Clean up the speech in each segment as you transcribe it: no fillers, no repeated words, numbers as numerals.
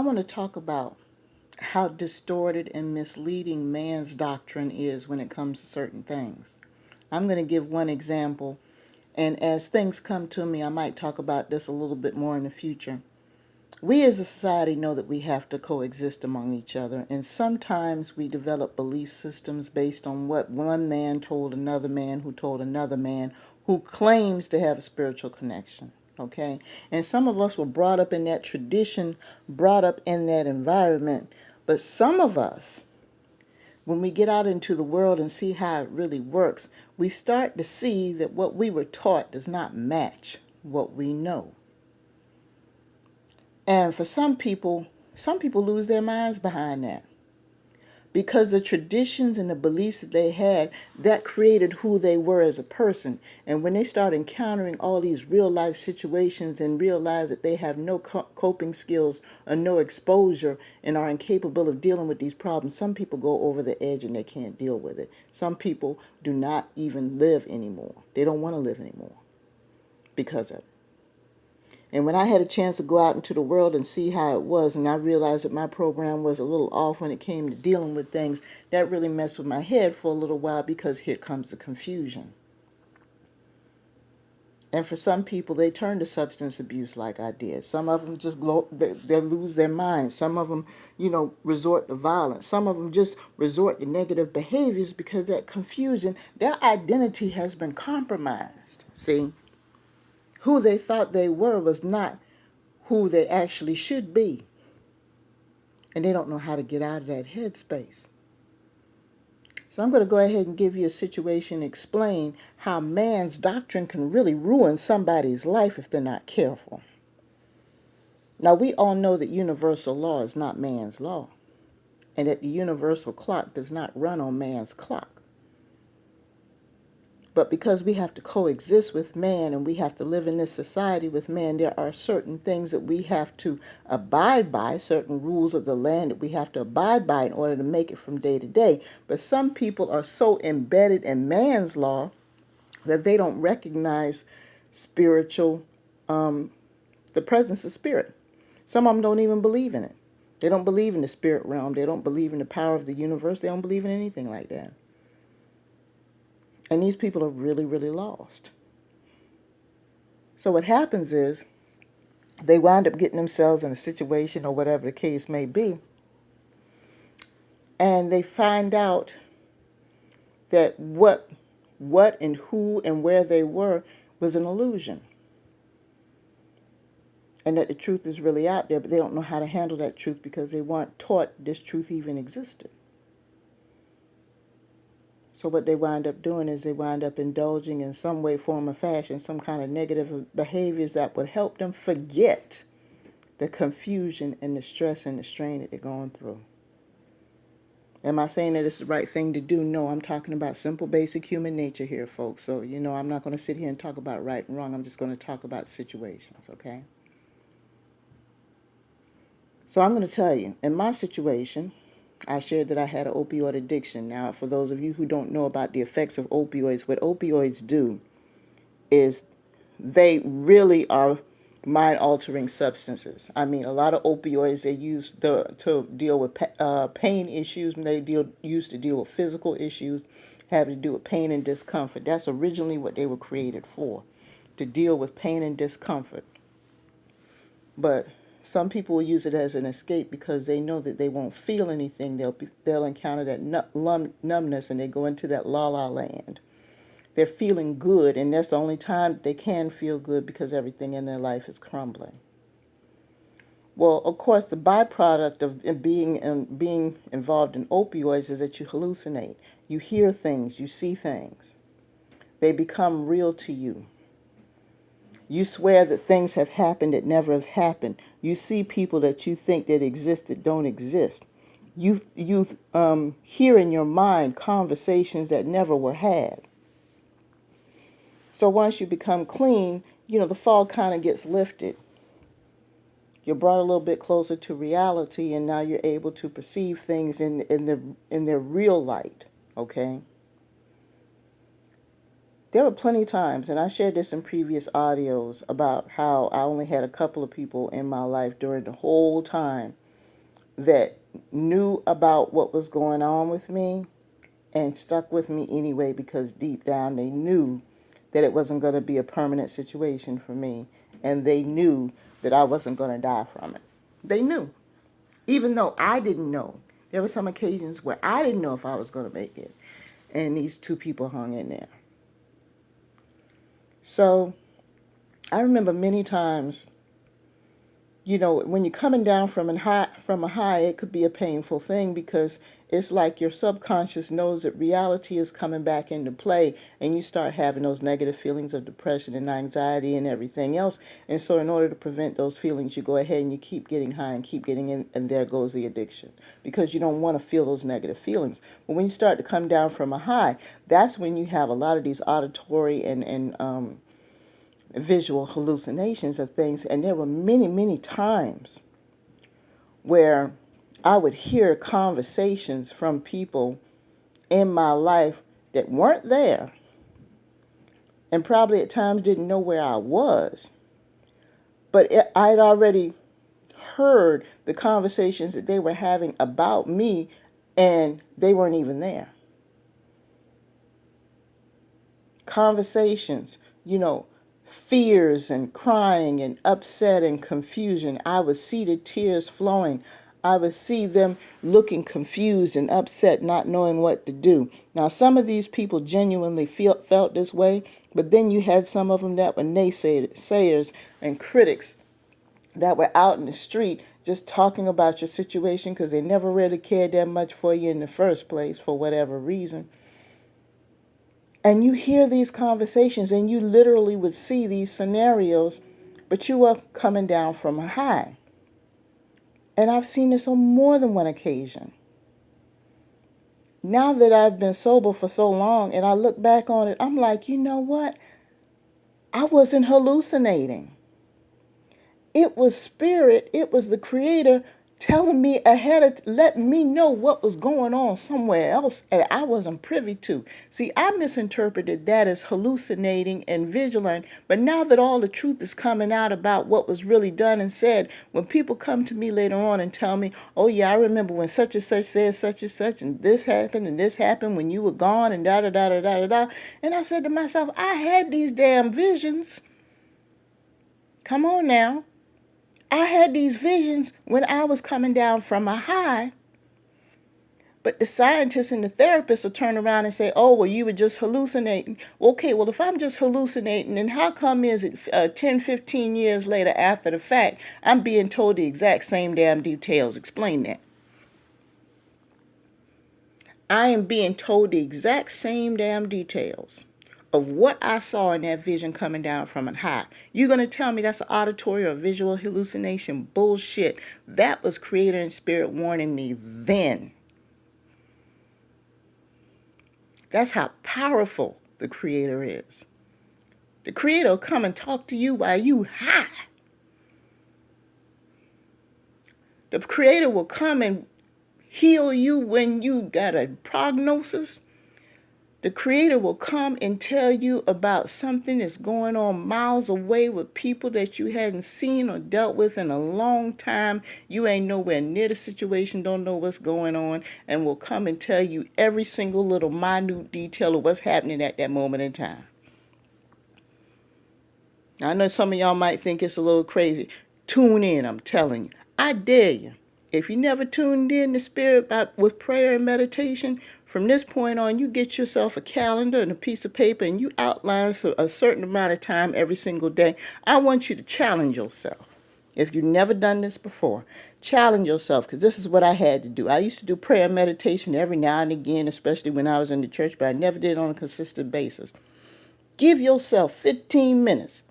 want to talk about how distorted and misleading man's doctrine is when it comes to certain things. I'm going to give one example, and as things come to me, I might talk about this a little bit more in the future. We as a society know that we have to coexist among each other, and sometimes we develop belief systems based on what one man told another man who told another man who claims to have a spiritual connection. Okay? And some of us were brought up in that tradition, brought up in that environment. But some of us, when we get out into the world and see how it really works, we start to see that what we were taught does not match what we know. And for some people lose their minds behind that. Because the traditions and the beliefs that they had, that created who they were as a person. And when they start encountering all these real life situations and realize that they have no coping skills or no exposure and are incapable of dealing with these problems, some people go over the edge and they can't deal with it. Some people do not even live anymore. They don't want to live anymore because of it. And when I had a chance to go out into the world and see how it was, and I realized that my program was a little off when it came to dealing with things, that really messed with my head for a little while, because here comes the confusion. And for some people, they turn to substance abuse like I did. Some of them just they lose their minds. Some of them, resort to violence. Some of them just resort to negative behaviors because that confusion, their identity has been compromised. See? Who they thought they were was not who they actually should be. And they don't know how to get out of that headspace. So I'm going to go ahead and give you a situation and explain how man's doctrine can really ruin somebody's life if they're not careful. Now, we all know that universal law is not man's law, and that the universal clock does not run on man's clock. But because we have to coexist with man and we have to live in this society with man, there are certain things that we have to abide by, certain rules of the land that we have to abide by in order to make it from day to day. But some people are so embedded in man's law that they don't recognize spiritual, the presence of spirit. Some of them don't even believe in it. They don't believe in the spirit realm. They don't believe in the power of the universe. They don't believe in anything like that. And these people are really, really lost. So what happens is they wind up getting themselves in a situation, or whatever the case may be, and they find out that what and who and where they were was an illusion. And that the truth is really out there, but they don't know how to handle that truth because they weren't taught this truth even existed. So what they wind up doing is they wind up indulging in some way, form, or fashion, some kind of negative behaviors that would help them forget the confusion and the stress and the strain that they're going through. Am I saying that it's the right thing to do? No, I'm talking about simple, basic human nature here, folks. So, I'm not going to sit here and talk about right and wrong. I'm just going to talk about situations, okay? So I'm going to tell you, in my situation, I shared that I had an opioid addiction. Now, for those of you who don't know about the effects of opioids, what opioids do is they really are mind-altering substances. I mean, a lot of opioids, they use to deal with pain issues, and they used to deal with physical issues having to do with pain and discomfort. That's originally what they were created for, to deal with pain and discomfort. But some people will use it as an escape because they know that they won't feel anything. They'll encounter that numbness, and they go into that la-la land. They're feeling good, and that's the only time they can feel good because everything in their life is crumbling. Well, of course, the byproduct of being involved in opioids is that you hallucinate. You hear things, you see things. They become real to you. You swear that things have happened that never have happened. You see people that you think that exist that don't exist. You hear in your mind conversations that never were had. So once you become clean, the fog kind of gets lifted. You're brought a little bit closer to reality, and now you're able to perceive things in their real light, okay? There were plenty of times, and I shared this in previous audios, about how I only had a couple of people in my life during the whole time that knew about what was going on with me and stuck with me anyway, because deep down they knew that it wasn't going to be a permanent situation for me, and they knew that I wasn't going to die from it. They knew, even though I didn't know. There were some occasions where I didn't know if I was going to make it, and these two people hung in there. So I remember many times, when you're coming down from a high, it could be a painful thing, because it's like your subconscious knows that reality is coming back into play, and you start having those negative feelings of depression and anxiety and everything else. And so in order to prevent those feelings, you go ahead and you keep getting high and keep getting in, and there goes the addiction, because you don't want to feel those negative feelings. But when you start to come down from a high, that's when you have a lot of these auditory and visual hallucinations of things. And there were many, many times where I would hear conversations from people in my life that weren't there, and probably at times didn't know where I was. But I'd already heard the conversations that they were having about me, and they weren't even there. Conversations, fears and crying and upset and confusion. I would see the tears flowing. I would see them looking confused and upset, not knowing what to do. Now, some of these people genuinely felt this way, but then you had some of them that were naysayers and critics that were out in the street just talking about your situation, because they never really cared that much for you in the first place for whatever reason. And you hear these conversations, and you literally would see these scenarios, but you were coming down from a high. And I've seen this on more than one occasion. Now that I've been sober for so long, and I look back on it, I'm like, you know what? I wasn't hallucinating. It was spirit, it was the Creator telling me ahead of, letting me know what was going on somewhere else that I wasn't privy to. See, I misinterpreted that as hallucinating and vigilant, but now that all the truth is coming out about what was really done and said, when people come to me later on and tell me, oh yeah, I remember when such and such said such and this happened when you were gone, and da da da da da da, and I said to myself, I had these damn visions. Come on now. I had these visions when I was coming down from a high, but the scientists and the therapists will turn around and say, oh, well, you were just hallucinating. Okay, well, if I'm just hallucinating, then how come is it 10, 15 years later after the fact, I'm being told the exact same damn details? Explain that. I am being told the exact same damn details of what I saw in that vision coming down from a high. You're going to tell me that's an auditory or visual hallucination? Bullshit. That was Creator and Spirit warning me then. That's how powerful the Creator is. The Creator will come and talk to you while you high. The Creator will come and heal you when you got a prognosis. The Creator will come and tell you about something that's going on miles away with people that you hadn't seen or dealt with in a long time. You ain't nowhere near the situation, don't know what's going on, and will come and tell you every single little minute detail of what's happening at that moment in time. I know some of y'all might think it's a little crazy. Tune in, I'm telling you. I dare you. If you never tuned in to Spirit with prayer and meditation, from this point on, you get yourself a calendar and a piece of paper, and you outline a certain amount of time every single day. I want you to challenge yourself. If you've never done this before, challenge yourself, because this is what I had to do. I used to do prayer and meditation every now and again, especially when I was in the church, but I never did it on a consistent basis. Give yourself 15 minutes.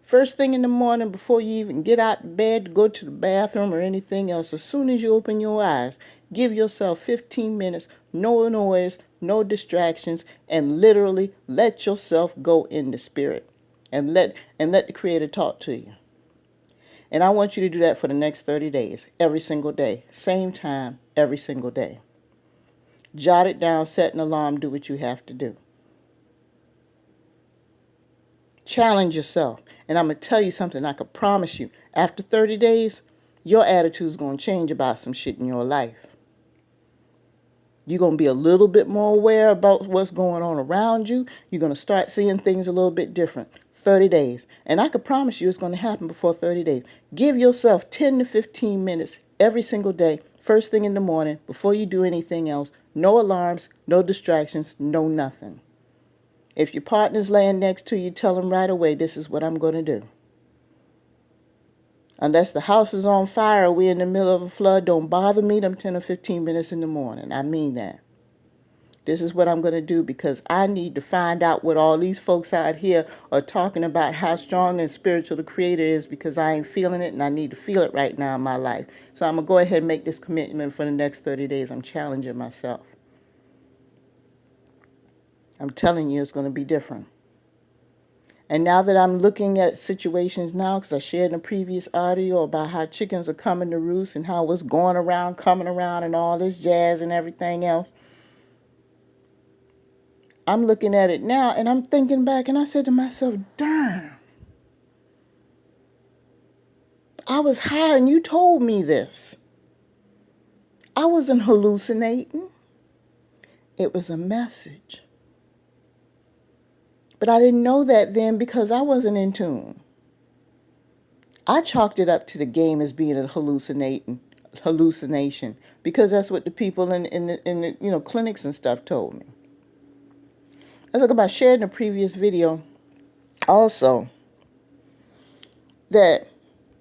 First thing in the morning, before you even get out of bed to go to the bathroom or anything else, as soon as you open your eyes, give yourself 15 minutes, no noise, no distractions, and literally let yourself go in the Spirit and let the Creator talk to you. And I want you to do that for the next 30 days, every single day, same time, every single day. Jot it down, set an alarm, do what you have to do. Challenge yourself. And I'm going to tell you something, I can promise you, after 30 days, your attitude is going to change about some shit in your life. You're going to be a little bit more aware about what's going on around you. You're going to start seeing things a little bit different. 30 days. And I can promise you it's going to happen before 30 days. Give yourself 10 to 15 minutes every single day, first thing in the morning, before you do anything else. No alarms, no distractions, no nothing. If your partner's laying next to you, tell them right away, this is what I'm going to do. Unless the house is on fire or we're in the middle of a flood, don't bother me them 10 or 15 minutes in the morning. I mean that. This is what I'm going to do because I need to find out what all these folks out here are talking about, how strong and spiritual the Creator is, because I ain't feeling it and I need to feel it right now in my life. So I'm going to go ahead and make this commitment for the next 30 days. I'm challenging myself. I'm telling you it's going to be different. And now that I'm looking at situations now, because I shared in a previous audio about how chickens are coming to roost and how what's going around, coming around and all this jazz and everything else, I'm looking at it now and I'm thinking back and I said to myself, darn, I was high and you told me this. I wasn't hallucinating. It was a message. But I didn't know that then because I wasn't in tune. I chalked it up to the game as being a hallucination because that's what the people in the clinics and stuff told me. As I shared in a previous video also that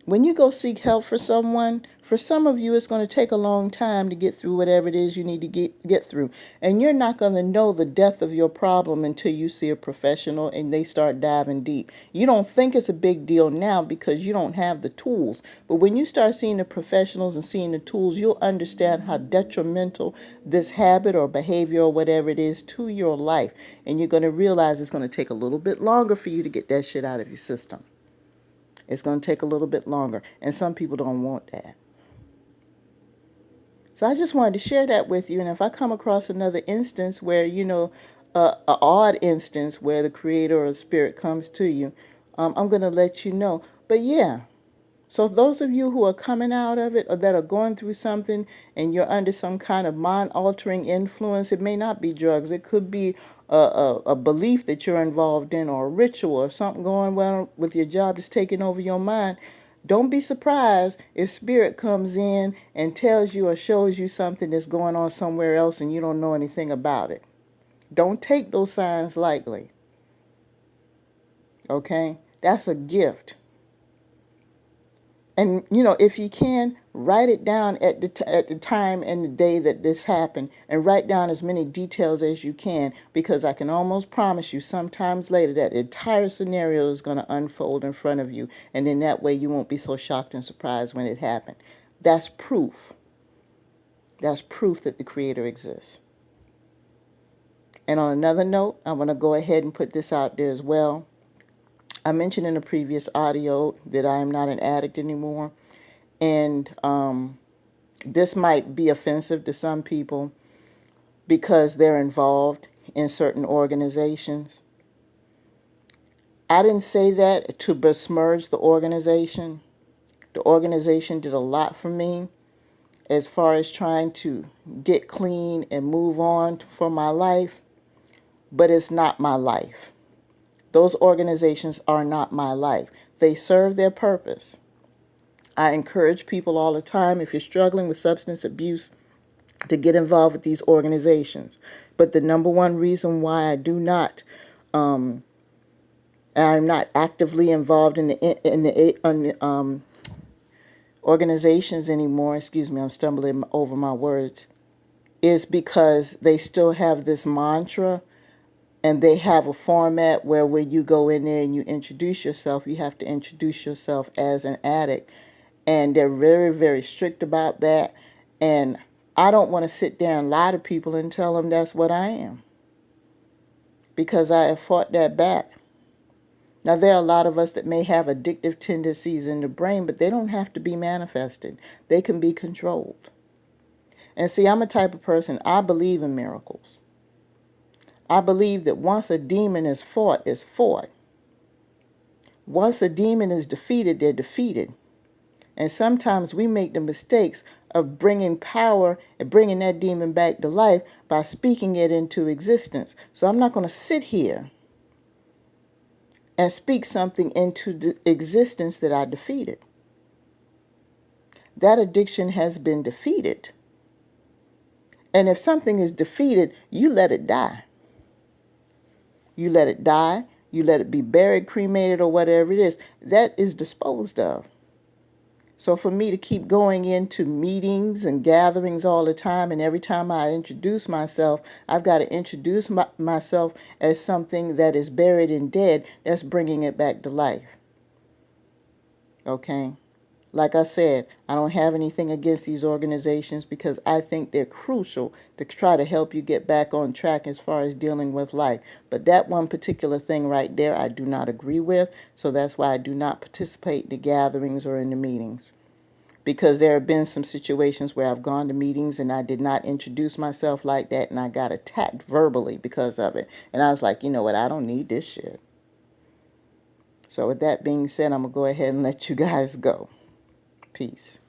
when you go seek help for someone, for some of you, it's going to take a long time to get through whatever it is you need to get through. And you're not going to know the depth of your problem until you see a professional and they start diving deep. You don't think it's a big deal now because you don't have the tools. But when you start seeing the professionals and seeing the tools, you'll understand how detrimental this habit or behavior or whatever it is to your life. And you're going to realize it's going to take a little bit longer for you to get that shit out of your system. It's going to take a little bit longer. And some people don't want that. So I just wanted to share that with you. And if I come across another instance where, an odd instance where the Creator or the Spirit comes to you, I'm going to let you know. But yeah. So those of you who are coming out of it or that are going through something and you're under some kind of mind-altering influence, it may not be drugs. It could be a belief that you're involved in or a ritual or something going well with your job that's taking over your mind. Don't be surprised if Spirit comes in and tells you or shows you something that's going on somewhere else and you don't know anything about it. Don't take those signs lightly. Okay? That's a gift. And, if you can, write it down at the time and the day that this happened and write down as many details as you can, because I can almost promise you sometimes later that the entire scenario is going to unfold in front of you. And then that way you won't be so shocked and surprised when it happened. That's proof. That's proof that the Creator exists. And on another note, I want to go ahead and put this out there as well. I mentioned in a previous audio that I am not an addict anymore. And this might be offensive to some people because they're involved in certain organizations. I didn't say that to besmirch the organization. The organization did a lot for me as far as trying to get clean and move on for my life. But it's not my life. Those organizations are not my life. They serve their purpose. I encourage people all the time, if you're struggling with substance abuse, to get involved with these organizations. But the number one reason why I do not, I'm not actively involved in the organizations anymore, I'm stumbling over my words, is because they still have this mantra. And they have a format where when you go in there and you introduce yourself, you have to introduce yourself as an addict. And they're very, very strict about that. And I don't want to sit there and lie to people and tell them that's what I am. Because I have fought that back. Now, there are a lot of us that may have addictive tendencies in the brain, but they don't have to be manifested. They can be controlled. And see, I'm a type of person, I believe in miracles. I believe that once a demon is fought, it's fought. Once a demon is defeated, they're defeated. And sometimes we make the mistakes of bringing power and bringing that demon back to life by speaking it into existence. So I'm not going to sit here and speak something into existence that I defeated. That addiction has been defeated. And if something is defeated, you let it die. You let it die. You let it be buried, cremated, or whatever it is. That is disposed of. So for me to keep going into meetings and gatherings all the time, and every time I introduce myself, I've got to introduce myself as something that is buried and dead, that's bringing it back to life. Okay? Like I said, I don't have anything against these organizations because I think they're crucial to try to help you get back on track as far as dealing with life. But that one particular thing right there, I do not agree with. So that's why I do not participate in the gatherings or in the meetings. Because there have been some situations where I've gone to meetings and I did not introduce myself like that, and I got attacked verbally because of it. And I was like, you know what, I don't need this shit. So with that being said, I'm going to go ahead and let you guys go. Peace.